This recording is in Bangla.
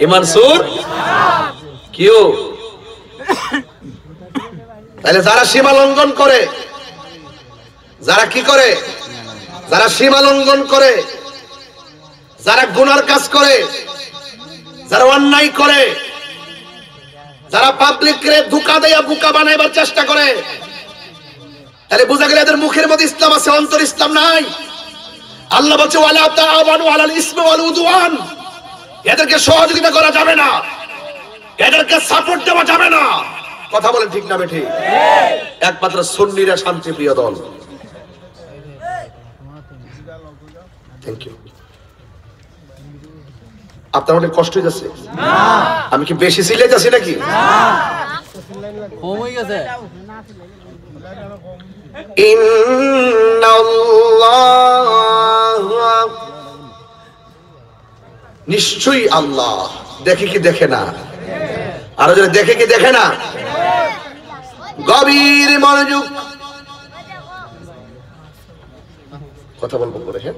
ইমান সুর কিউ। তাহলে যারা সীমা লঙ্ঘন করে, যারা কি করে, যারা সীমা লঙ্ঘন করে, যারা গুনার কাজ করে, যারা অন্যায় করে, যারা পাবলিককে ধোঁকা দেয়া বোকা বানাইবার চেষ্টা করে, তাহলে বোঝা গেল এদের মুখের মধ্যে ইসলাম আছে, অন্তর ইসলাম নাই। আল্লাহ বলছে ওয়ালা তাআওয়ানু আলাল ইসমি ওয়াল উদওয়ান, এদেরকে সহযোগিতা করা যাবে না, এদেরকে সাপোর্ট দেওয়া যাবে না। কথা বলেন ঠিক না বেঠিক? একমাত্র সুন্নিরা শান্তিপ্রিয় দল। Thank you. আপনার অনেক কষ্ট হইতেছে? আমি কি বেশি চিল্লাইতেছি নাকি? কম হয়ে গেছে। ইন্নাল্লাহ, নিশ্চয়ই আল্লাহ দেখে কি দেখে না? আরো যদি দেখে কি দেখে না? গভীর মনোযোগ, কথা বলবো পরে। হ্যাঁ।